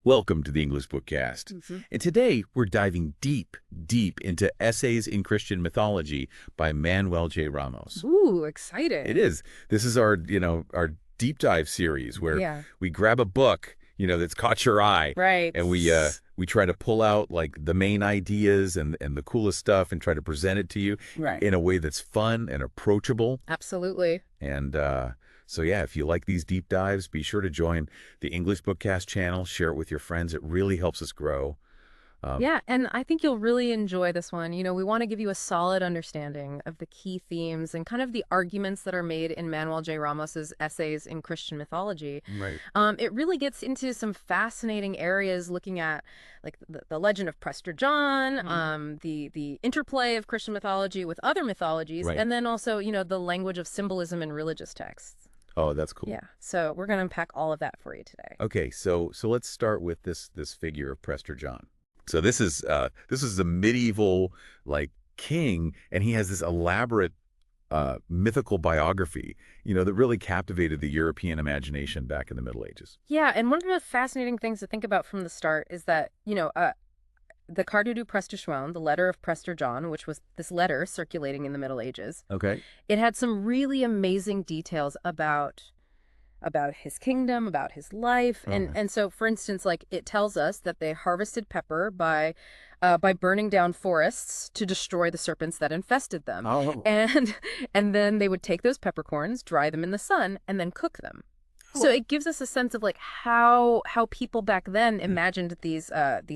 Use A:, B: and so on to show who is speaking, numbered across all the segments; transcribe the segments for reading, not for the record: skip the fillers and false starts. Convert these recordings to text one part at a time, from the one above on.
A: Welcome to the English BookCast. And today we're diving deep into Essays in Christian Mythology by Manuel J. Ramos.
B: Ooh, exciting.
A: It is. This is our deep dive series where we grab a book, that's caught your eye.
B: Right.
A: And we try to pull out like the main ideas and the coolest stuff and try to present it to you in a way that's fun and approachable.
B: Absolutely.
A: And so yeah, if you like these deep dives, be sure to join the English BookCast channel, share it with your friends. It really helps us grow.
B: Yeah, and I think you'll really enjoy this one. We want to give you a solid understanding of the key themes and kind of the arguments that are made in Manuel J. Ramos's Essays in Christian Mythology.
A: Right.
B: It really gets into some fascinating areas looking at like the legend of Prester John, the interplay of Christian mythology with other mythologies, and then also, the language of symbolism in religious texts.
A: Oh, that's cool.
B: Yeah, so we're going to unpack all of that for you today.
A: Okay, so let's start with this figure of Prester John. So this is a medieval king, and he has this elaborate mythical biography, that really captivated the European imagination back in the Middle Ages.
B: Yeah, and one of the fascinating things to think about from the start is that, the Letter of Prester John, the Letter of Prester John, which was this letter circulating in the Middle Ages.
A: Okay.
B: It had some really amazing details about his kingdom, about his life. And so, for instance, it tells us that they harvested pepper by burning down forests to destroy the serpents that infested them.
A: Oh.
B: And then they would take those peppercorns, dry them in the sun, and then cook them. So it gives us a sense of how people back then imagined these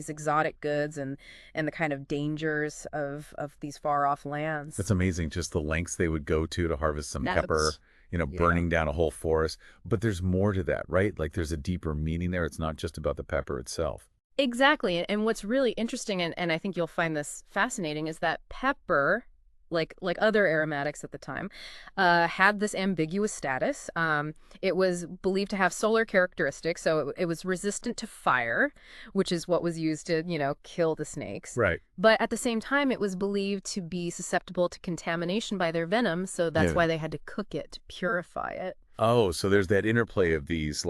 B: exotic goods and the kind of dangers of these far off lands.
A: That's amazing. Just the lengths they would go to harvest some pepper, burning down a whole forest. But there's more to that, right? There's a deeper meaning there. It's not just about the pepper itself.
B: Exactly. And what's really interesting, and I think you'll find this fascinating, is that pepper, like other aromatics at the time, had this ambiguous status. It was believed to have solar characteristics, so it was resistant to fire, which is what was used to, kill the snakes.
A: Right.
B: But at the same time, it was believed to be susceptible to contamination by their venom, so that's why they had to cook it to purify it.
A: Oh, so there's that interplay of these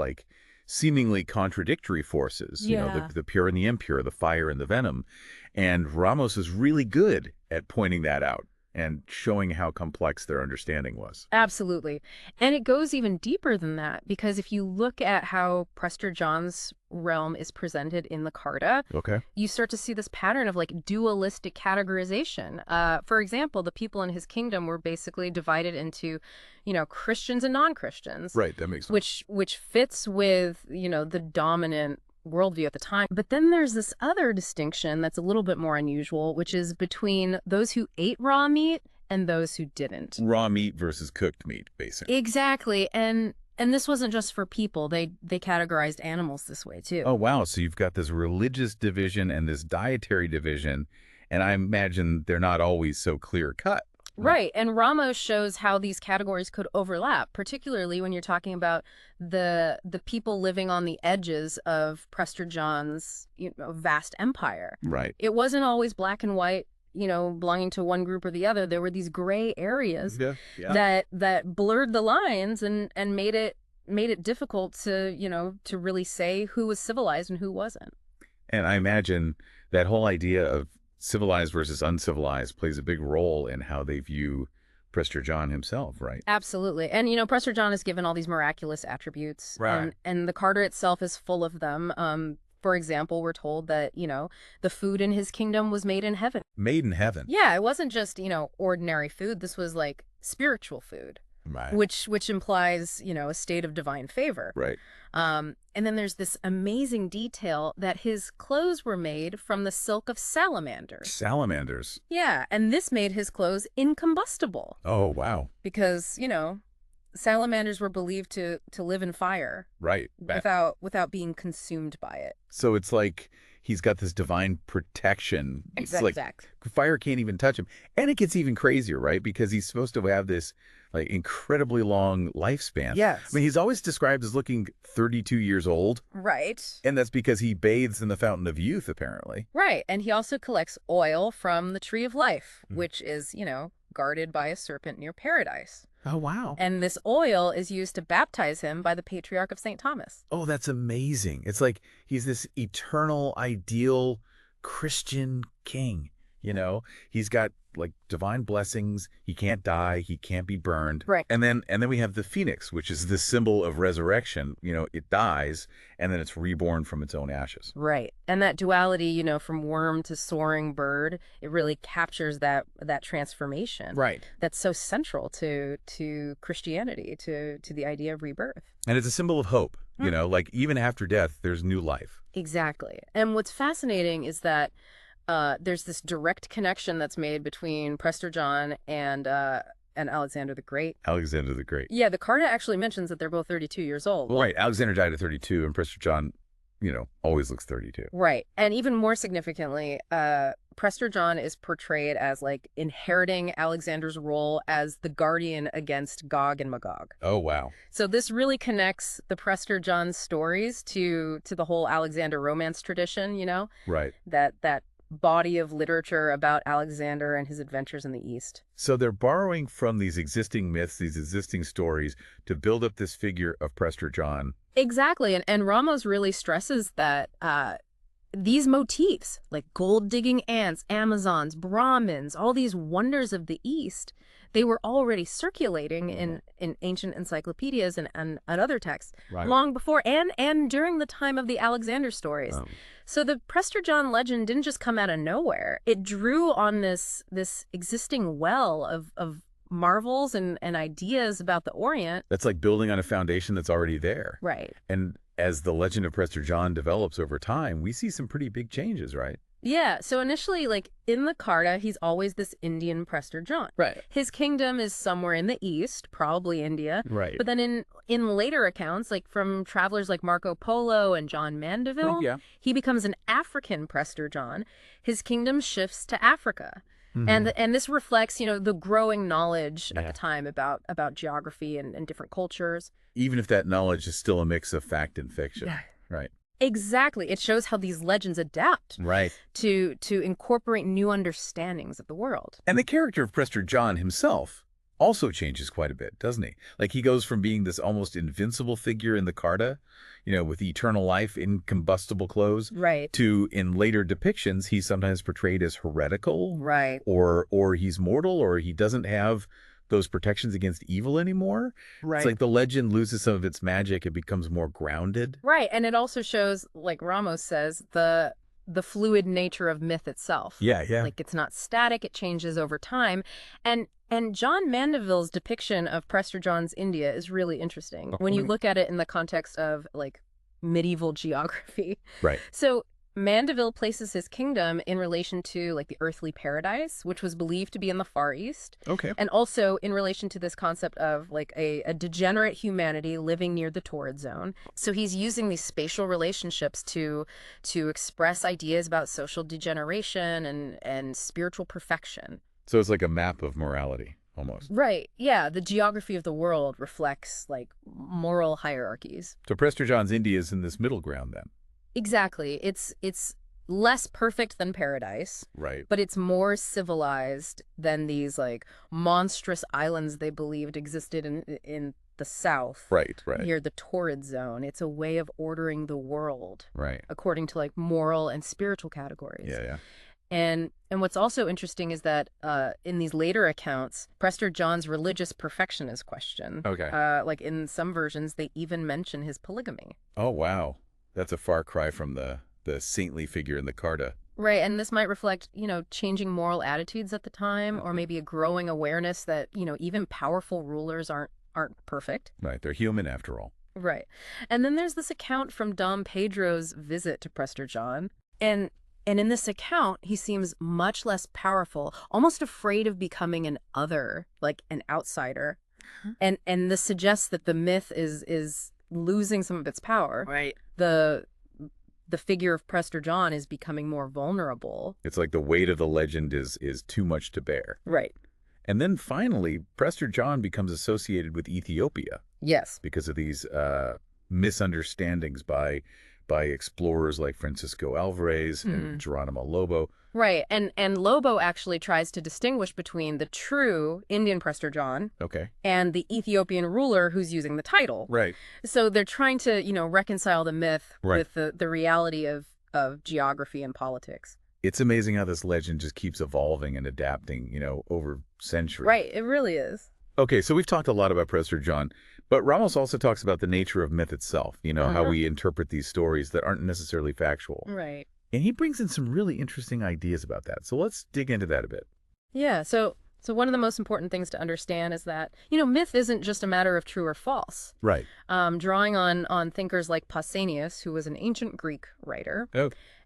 A: seemingly contradictory forces, the pure and the impure, the fire and the venom. And Ramos is really good at pointing that out and showing how complex their understanding was.
B: Absolutely. And it goes even deeper than that, because if you look at how Prester John's realm is presented in the Carta, you start to see this pattern of dualistic categorization. For example, the people in his kingdom were basically divided into, Christians and non-Christians.
A: Right, that makes sense.
B: Which fits with, the dominant worldview at the time. But then there's this other distinction that's a little bit more unusual, which is between those who ate raw meat and those who didn't.
A: Raw meat versus cooked meat, basically.
B: Exactly. And this wasn't just for people. They categorized animals this way too.
A: Oh, wow. So you've got this religious division and this dietary division, and I imagine they're not always so clear cut.
B: Right. And Ramos shows how these categories could overlap, particularly when you're talking about the people living on the edges of Prester John's vast empire.
A: Right.
B: It wasn't always black and white, belonging to one group or the other. There were these gray areas that blurred the lines and made it difficult to really say who was civilized and who wasn't.
A: And I imagine that whole idea of civilized versus uncivilized plays a big role in how they view Prester John himself, right?
B: Absolutely. And, Prester John is given all these miraculous attributes.
A: Right.
B: And the Carta itself is full of them. For example, we're told that, the food in his kingdom was made in heaven.
A: Made in heaven.
B: Yeah, it wasn't just, ordinary food. This was spiritual food.
A: Right.
B: Which implies, a state of divine favor.
A: Right.
B: And then there's this amazing detail that his clothes were made from the silk of salamanders.
A: Salamanders.
B: Yeah, and this made his clothes incombustible.
A: Oh, wow.
B: Because, salamanders were believed to live in fire.
A: Right.
B: Without being consumed by it.
A: So it's like he's got this divine protection.
B: Exactly.
A: Fire can't even touch him. And it gets even crazier, right? Because he's supposed to have this incredibly long lifespan.
B: Yes.
A: I mean, he's always described as looking 32 years old.
B: Right.
A: And that's because he bathes in the fountain of youth, apparently.
B: Right. And he also collects oil from the tree of life, which is, guarded by a serpent near paradise.
A: Oh, wow.
B: And this oil is used to baptize him by the Patriarch of St. Thomas.
A: Oh, that's amazing. It's like he's this eternal, ideal Christian king, you know? He's got like divine blessings. He can't die. He can't be burned.
B: Right.
A: And then we have the phoenix, which is the symbol of resurrection. You know, it dies and then it's reborn from its own ashes.
B: Right. And that duality, from worm to soaring bird, it really captures that transformation.
A: Right.
B: That's so central to Christianity, to the idea of rebirth.
A: And it's a symbol of hope, like even after death, there's new life.
B: Exactly. And what's fascinating is that there's this direct connection that's made between Prester John and Alexander the Great.
A: Alexander the Great.
B: Yeah, the Carta actually mentions that they're both 32 years old.
A: Well, right. Alexander died at 32, and Prester John, always looks 32.
B: Right. And even more significantly, Prester John is portrayed as like inheriting Alexander's role as the guardian against Gog and Magog.
A: Oh, wow.
B: So this really connects the Prester John stories to the whole Alexander romance tradition,
A: Right.
B: That body of literature about Alexander and his adventures in the East.
A: So they're borrowing from these existing myths, these existing stories to build up this figure of Prester John.
B: Exactly. And Ramos really stresses that these motifs, like gold-digging ants, Amazons, Brahmins, all these wonders of the East, they were already circulating in ancient encyclopedias and other texts long before and during the time of the Alexander stories. So the Prester John legend didn't just come out of nowhere. It drew on this existing well of marvels and ideas about the Orient. That's
A: like building on a foundation that's already there.
B: Right.
A: And as the legend of Prester John develops over time, we see some pretty big changes, right?
B: Yeah, so initially, like, in the Carta, he's always this Indian Prester John.
A: Right.
B: His kingdom is somewhere in the east, probably India.
A: Right.
B: But then in later accounts, like from travelers like Marco Polo and John Mandeville, he becomes an African Prester John. His kingdom shifts to Africa. Mm-hmm. And this reflects, the growing knowledge at the time about geography and different cultures.
A: Even if that knowledge is still a mix of fact and fiction. Yeah. Right.
B: Exactly. It shows how these legends adapt to incorporate new understandings of the world.
A: And the character of Prester John himself also changes quite a bit, doesn't he? Like he goes from being this almost invincible figure in the Carta, with eternal life, incombustible clothes, to in later depictions, he's sometimes portrayed as heretical, or he's mortal, or he doesn't have those protections against evil anymore. Right. It's like the legend loses some of its magic. It becomes more grounded.
B: Right. And it also shows, like Ramos says, the fluid nature of myth itself.
A: Yeah.
B: Like it's not static. It changes over time. And John Mandeville's depiction of Prester John's India is really interesting when you look at it in the context of like medieval geography.
A: Right.
B: So Mandeville places his kingdom in relation to like the earthly paradise, which was believed to be in the Far East.
A: Okay.
B: And also in relation to this concept of like a degenerate humanity living near the torrid zone. So he's using these spatial relationships to express ideas about social degeneration and spiritual perfection.
A: So it's like a map of morality. Almost.
B: Right. Yeah. The geography of the world reflects like moral hierarchies.
A: So Prester John's India is in this middle ground then.
B: Exactly. It's less perfect than paradise.
A: Right.
B: But it's more civilized than these like monstrous islands they believed existed in the south.
A: Right.
B: Near the torrid zone. It's a way of ordering the world.
A: Right.
B: According to like moral and spiritual categories.
A: Yeah.
B: And what's also interesting is that in these later accounts, Prester John's religious perfection is questioned.
A: Okay.
B: Like in some versions, they even mention his polygamy.
A: Oh, wow. That's a far cry from the saintly figure in the Carta.
B: Right. And this might reflect, changing moral attitudes at the time, or maybe a growing awareness that, even powerful rulers aren't perfect.
A: Right. They're human after all.
B: Right. And then there's this account from Dom Pedro's visit to Prester John. And in this account, he seems much less powerful, almost afraid of becoming an other, like an outsider. Mm-hmm. And this suggests that the myth is losing some of its power.
A: Right.
B: The figure of Prester John is becoming more vulnerable.
A: It's like the weight of the legend is too much to bear.
B: Right.
A: And then finally, Prester John becomes associated with Ethiopia.
B: Yes.
A: Because of these misunderstandings by by explorers like Francisco Alvarez and Geronimo Lobo.
B: Right. And Lobo actually tries to distinguish between the true Indian Prester John and the Ethiopian ruler who's using the title.
A: Right.
B: So they're trying to, reconcile the myth with the reality of geography and politics.
A: It's amazing how this legend just keeps evolving and adapting, over centuries.
B: Right. It really is.
A: Okay, so we've talked a lot about Prester John, but Ramos also talks about the nature of myth itself, how we interpret these stories that aren't necessarily factual.
B: Right.
A: And he brings in some really interesting ideas about that. So let's dig into that a bit.
B: Yeah, so one of the most important things to understand is that, myth isn't just a matter of true or false.
A: Right.
B: Drawing on thinkers like Pausanias, who was an ancient Greek writer,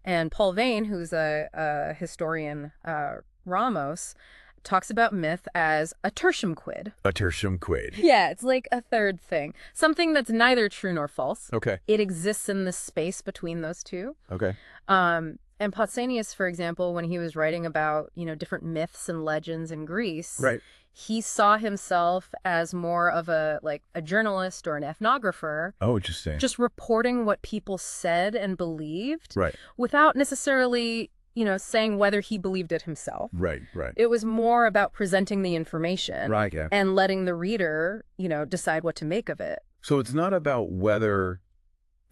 B: and Paul Vane, who's a historian, Ramos, talks about myth as a tertium quid.
A: A tertium quid.
B: Yeah, it's like a third thing. Something that's neither true nor false.
A: Okay.
B: It exists in the space between those two.
A: Okay.
B: And Pausanias, for example, when he was writing about, different myths and legends in Greece, he saw himself as more of a journalist or an ethnographer.
A: Oh, interesting.
B: Just reporting what people said and believed.
A: Right.
B: Without necessarily saying whether he believed it himself.
A: Right.
B: It was more about presenting the information and letting the reader, decide what to make of it.
A: So it's not about whether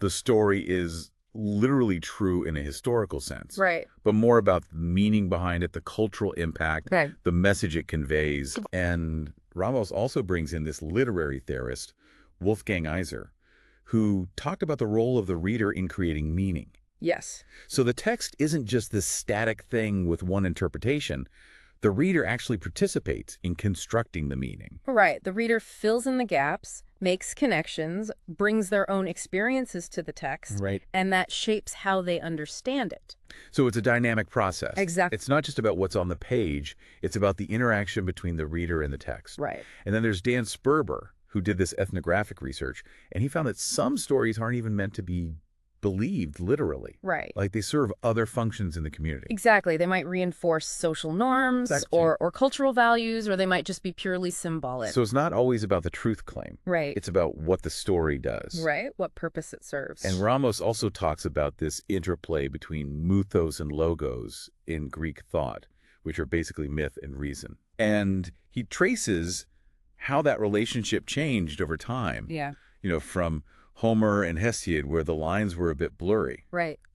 A: the story is literally true in a historical sense.
B: Right.
A: But more about the meaning behind it, the cultural impact, the message it conveys. And Ramos also brings in this literary theorist, Wolfgang Iser, who talked about the role of the reader in creating meaning.
B: Yes.
A: So the text isn't just this static thing with one interpretation. The reader actually participates in constructing the meaning.
B: Right. The reader fills in the gaps, makes connections, brings their own experiences to the text, and that shapes how they understand it.
A: So it's a dynamic process.
B: Exactly.
A: It's not just about what's on the page. It's about the interaction between the reader and the text.
B: Right.
A: And then there's Dan Sperber, who did this ethnographic research, and he found that some stories aren't even meant to be believed literally.
B: Right.
A: Like they serve other functions in the community.
B: Exactly. They might reinforce social norms or cultural values, or they might just be purely symbolic.
A: So it's not always about the truth claim.
B: Right.
A: It's about what the story does.
B: Right. What purpose it serves.
A: And Ramos also talks about this interplay between mythos and logos in Greek thought, which are basically myth and reason. And he traces how that relationship changed over time.
B: Yeah.
A: From Homer and Hesiod, where the lines were a bit blurry,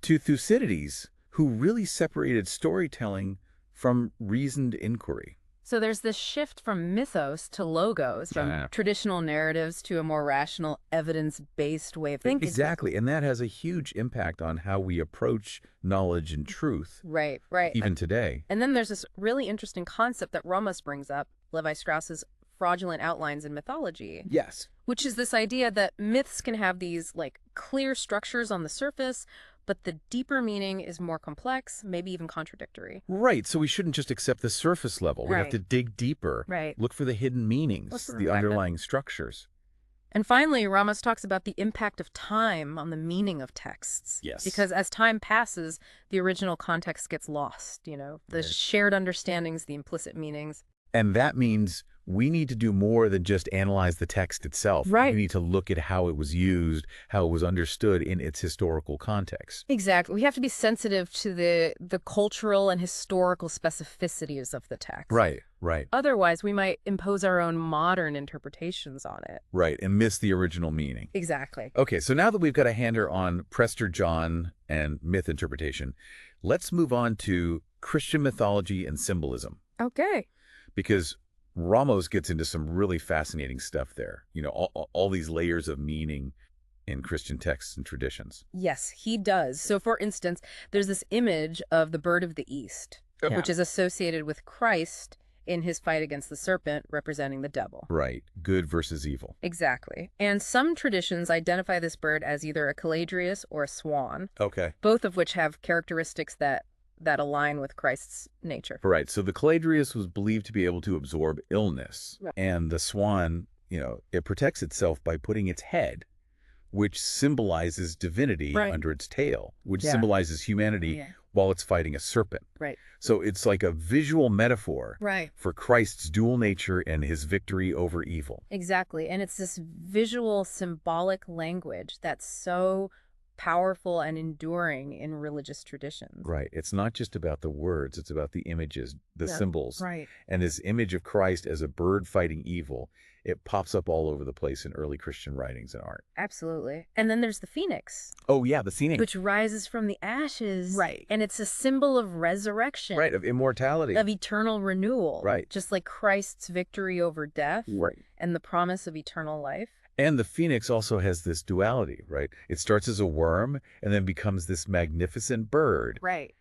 A: to Thucydides, who really separated storytelling from reasoned inquiry.
B: So there's this shift from mythos to logos, from traditional narratives to a more rational, evidence-based way of thinking.
A: Exactly, and that has a huge impact on how we approach knowledge and truth.
B: Right.
A: Even today.
B: And then there's this really interesting concept that Ramos brings up, Levi Strauss's fraudulent outlines in mythology.
A: Yes.
B: Which is this idea that myths can have these clear structures on the surface, but the deeper meaning is more complex, maybe even contradictory.
A: Right. So we shouldn't just accept the surface level. We have to dig deeper.
B: Right.
A: Look for the hidden meanings, the underlying structures.
B: And finally, Ramos talks about the impact of time on the meaning of texts.
A: Yes.
B: Because as time passes, the original context gets lost, the shared understandings, the implicit meanings.
A: And that means we need to do more than just analyze the text itself.
B: Right.
A: We need to look at how it was used, how it was understood in its historical context.
B: Exactly. We have to be sensitive to the cultural and historical specificities of the text.
A: Right.
B: Otherwise, we might impose our own modern interpretations on it.
A: Right, and miss the original meaning.
B: Exactly.
A: Okay, so now that we've got a hander on Prester John and myth interpretation, let's move on to Christian mythology and symbolism.
B: Okay.
A: Because Ramos gets into some really fascinating stuff there. All these layers of meaning in Christian texts and traditions.
B: Yes, he does. So, for instance, there's this image of the bird of the East, which is associated with Christ in his fight against the serpent, representing the devil.
A: Right. Good versus evil.
B: Exactly. And some traditions identify this bird as either a caladrius or a swan.
A: Okay.
B: Both of which have characteristics that align with Christ's nature.
A: Right. So the caladrius was believed to be able to absorb illness. Right. And the swan, it protects itself by putting its head, which symbolizes divinity, under its tail, which symbolizes humanity while it's fighting a serpent.
B: Right.
A: So it's like a visual metaphor for Christ's dual nature and his victory over evil.
B: Exactly. And it's this visual symbolic language that's so powerful and enduring in religious traditions.
A: Right. It's not just about the words, it's about the images, the symbols.
B: Right.
A: And this image of Christ as a bird fighting evil, it pops up all over the place in early Christian writings and art.
B: Absolutely. And then there's the phoenix.
A: Oh, yeah, the phoenix.
B: Which rises from the ashes.
A: Right.
B: And it's a symbol of resurrection.
A: Right, of immortality.
B: Of eternal renewal.
A: Right.
B: Just like Christ's victory over death.
A: Right.
B: And the promise of eternal life.
A: And the phoenix also has this duality, right? It starts as a worm and then becomes this magnificent bird.
B: Right.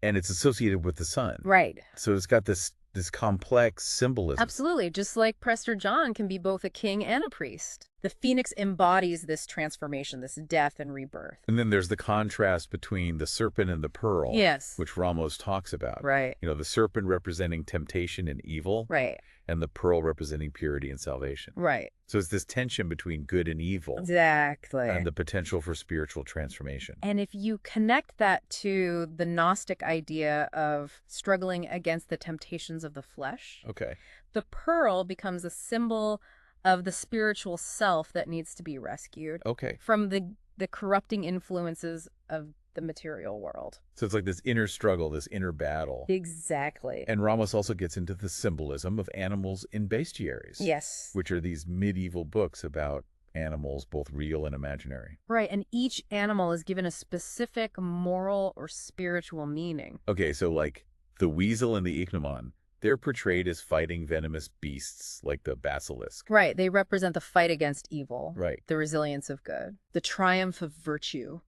A: And it's associated with the sun.
B: Right.
A: So it's got this complex symbolism.
B: Absolutely. Just like Prester John can be both a king and a priest. The phoenix embodies this transformation, this death and rebirth.
A: And then there's the contrast between the serpent and the pearl.
B: Yes.
A: Which Ramos talks about.
B: Right.
A: You know, the serpent representing temptation and evil.
B: Right.
A: And the pearl representing purity and salvation.
B: Right.
A: So it's this tension between good and evil.
B: Exactly.
A: And the potential for spiritual transformation.
B: And if you connect that to the Gnostic idea of struggling against the temptations of the flesh,
A: okay,
B: the pearl becomes a symbol of the spiritual self that needs to be rescued.
A: Okay.
B: From the corrupting influences of the material world.
A: So it's like this inner struggle, this inner battle.
B: Exactly.
A: And Ramos also gets into the symbolism of animals in bestiaries.
B: Yes.
A: Which are these medieval books about animals, both real and imaginary.
B: Right, and each animal is given a specific moral or spiritual meaning.
A: Okay, so like the weasel and the ichneumon, they're portrayed as fighting venomous beasts like the basilisk.
B: Right, they represent the fight against evil.
A: Right.
B: The resilience of good. The triumph of virtue.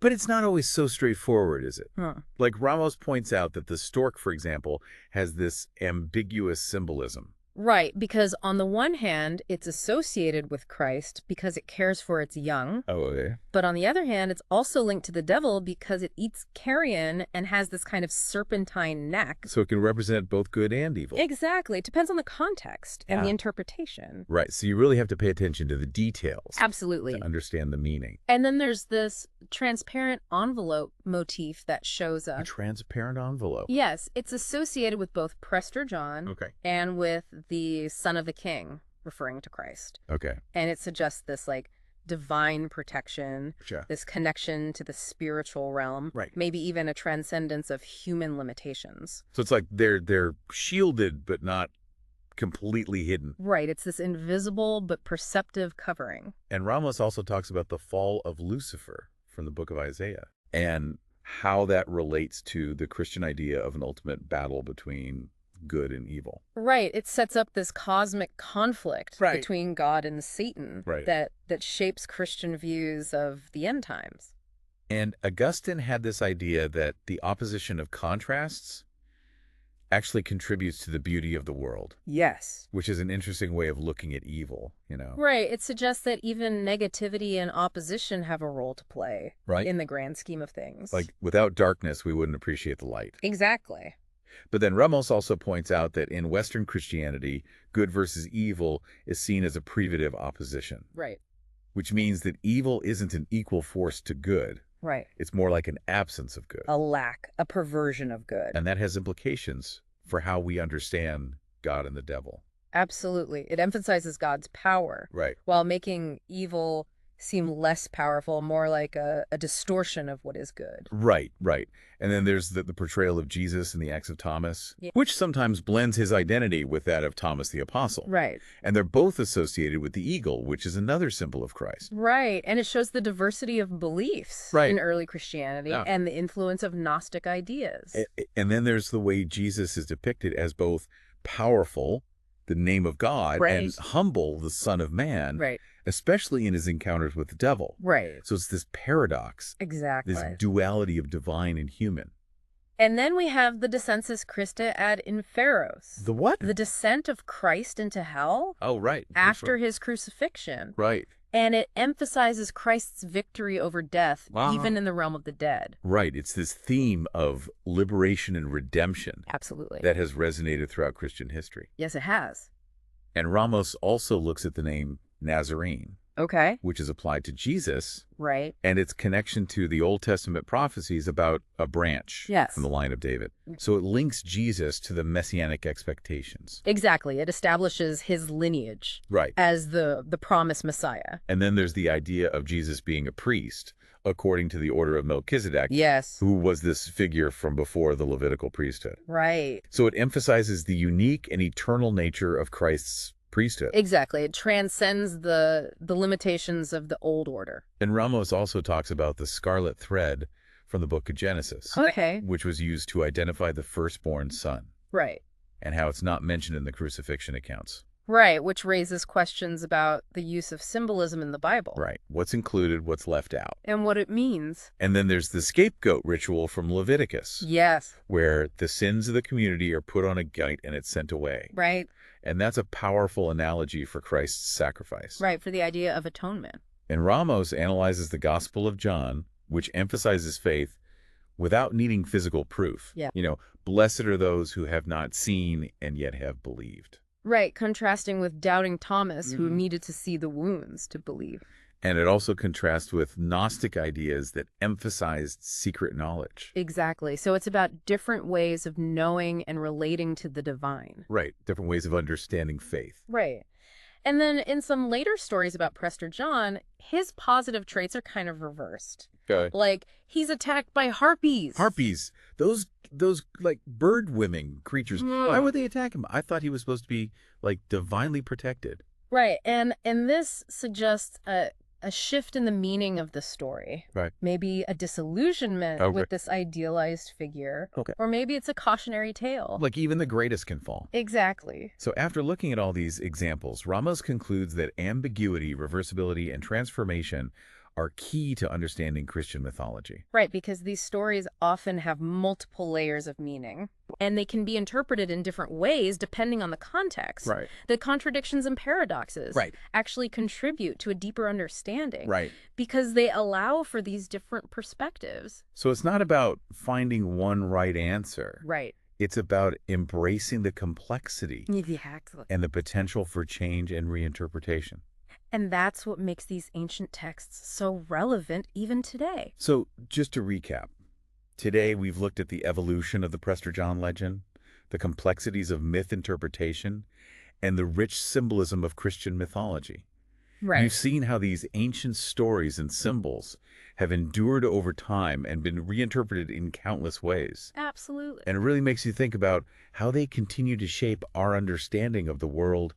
A: But it's not always so straightforward, is it?
B: Huh.
A: Like Ramos points out that the stork, for example, has this ambiguous symbolism.
B: Right, because on the one hand, it's associated with Christ because it cares for its young.
A: Oh, okay.
B: But on the other hand, it's also linked to the devil because it eats carrion and has this kind of serpentine neck.
A: So it can represent both good and evil.
B: Exactly. It depends on the context and the interpretation.
A: Right. So you really have to pay attention to the details.
B: Absolutely.
A: To understand the meaning.
B: And then there's this transparent envelope motif that shows up.
A: A transparent envelope.
B: Yes. It's associated with both Prester John and with the Son of the King, referring to Christ.
A: Okay.
B: And it suggests this like divine protection, this connection to the spiritual realm, maybe even a transcendence of human limitations.
A: So it's like they're shielded but not completely hidden.
B: Right. It's this invisible but perceptive covering.
A: And Ramos also talks about the fall of Lucifer from the book of Isaiah and how that relates to the Christian idea of an ultimate battle between good and evil.
B: Right. It sets up this cosmic conflict between God and Satan that shapes Christian views of the end times.
A: And Augustine had this idea that the opposition of contrasts actually contributes to the beauty of the world.
B: Yes.
A: Which is an interesting way of looking at evil, you know.
B: Right. It suggests that even negativity and opposition have a role to play in the grand scheme of things.
A: Like without darkness, we wouldn't appreciate the light.
B: Exactly.
A: But then Ramos also points out that in Western Christianity, good versus evil is seen as a privative opposition.
B: Right.
A: Which means that evil isn't an equal force to good.
B: Right.
A: It's more like an absence of good.
B: A lack, a perversion of good.
A: And that has implications for how we understand God and the devil.
B: Absolutely. It emphasizes God's power.
A: Right.
B: While making evil seem less powerful, more like a distortion of what is good.
A: Right, right. And then there's the portrayal of Jesus in the Acts of Thomas, which sometimes blends his identity with that of Thomas the Apostle.
B: Right.
A: And they're both associated with the eagle, which is another symbol of Christ.
B: Right. And it shows the diversity of beliefs in early Christianity and the influence of Gnostic ideas.
A: And then there's the way Jesus is depicted as both powerful, the name of God, and humble, the Son of Man.
B: Right.
A: Especially in his encounters with the devil.
B: Right.
A: So it's this paradox.
B: Exactly.
A: This duality of divine and human.
B: And then we have the descensus Christi ad inferos.
A: The what?
B: The descent of Christ into hell.
A: Oh, right.
B: After his crucifixion.
A: Right.
B: And it emphasizes Christ's victory over death, even in the realm of the dead.
A: Right. It's this theme of liberation and redemption.
B: Absolutely.
A: That has resonated throughout Christian history.
B: Yes, it has.
A: And Ramos also looks at the name Nazarene.
B: Okay.
A: Which is applied to Jesus.
B: Right.
A: And its connection to the Old Testament prophecies about a branch from the line of David. So it links Jesus to the messianic expectations.
B: Exactly. It establishes his lineage as the promised Messiah.
A: And then there's the idea of Jesus being a priest, according to the order of Melchizedek,
B: Yes.
A: who was this figure from before the Levitical priesthood.
B: Right.
A: So it emphasizes the unique and eternal nature of Christ's priesthood.
B: Exactly. It transcends the limitations of the old order.
A: And Ramos also talks about the scarlet thread from the book of Genesis,
B: Okay.
A: which was used to identify the firstborn son,
B: Right.
A: and how it's not mentioned in the crucifixion accounts.
B: Right, which raises questions about the use of symbolism in the Bible.
A: Right. What's included, what's left out.
B: And what it means.
A: And then there's the scapegoat ritual from Leviticus,
B: Yes.
A: where the sins of the community are put on a gite and it's sent away.
B: Right.
A: And that's a powerful analogy for Christ's sacrifice.
B: Right, for the idea of atonement.
A: And Ramos analyzes the Gospel of John, which emphasizes faith without needing physical proof.
B: Yeah.
A: Blessed are those who have not seen and yet have believed.
B: Right, contrasting with doubting Thomas, who needed to see the wounds to believe.
A: And it also contrasts with Gnostic ideas that emphasized secret knowledge.
B: Exactly. So it's about different ways of knowing and relating to the divine.
A: Right. Different ways of understanding faith.
B: Right. And then in some later stories about Prester John, his positive traits are kind of reversed.
A: Okay.
B: Like, he's attacked by harpies.
A: Harpies. Those like bird-women creatures. Why would they attack him? I thought he was supposed to be like divinely protected.
B: Right. And this suggests a shift in the meaning of the story.
A: Right.
B: Maybe a disillusionment with this idealized figure.
A: Okay.
B: Or maybe it's a cautionary tale.
A: Like even the greatest can fall.
B: Exactly.
A: So after looking at all these examples, Ramos concludes that ambiguity, reversibility, and transformation are key to understanding Christian mythology.
B: Right, because these stories often have multiple layers of meaning, and they can be interpreted in different ways depending on the context.
A: Right.
B: The contradictions and paradoxes
A: Right.
B: actually contribute to a deeper understanding.
A: Right.
B: Because they allow for these different perspectives.
A: So it's not about finding one right answer.
B: Right.
A: It's about embracing the complexity
B: Exactly.
A: and the potential for change and reinterpretation.
B: And that's what makes these ancient texts so relevant even today.
A: So just to recap, today we've looked at the evolution of the Prester John legend, the complexities of myth interpretation, and the rich symbolism of Christian mythology.
B: Right.
A: We've seen how these ancient stories and symbols have endured over time and been reinterpreted in countless ways.
B: Absolutely.
A: And it really makes you think about how they continue to shape our understanding of the world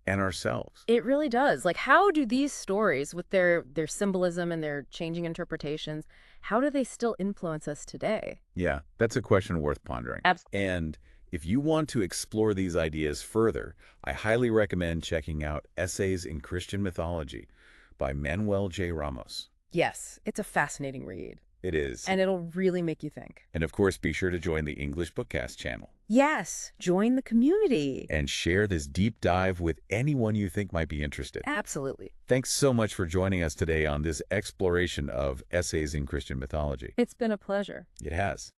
A: and ourselves.
B: It really does. Like, how do these stories, with their symbolism and their changing interpretations, how do they still influence us today?
A: Yeah, that's a question worth pondering.
B: Absolutely.
A: And if you want to explore these ideas further, I highly recommend checking out Essays in Christian Mythology by Manuel J. Ramos.
B: Yes, it's a fascinating read.
A: It is.
B: And it'll really make you think.
A: And of course, be sure to join the English BookCast channel.
B: Yes, join the community.
A: And share this deep dive with anyone you think might be interested.
B: Absolutely.
A: Thanks so much for joining us today on this exploration of Essays in Christian Mythology.
B: It's been a pleasure.
A: It has.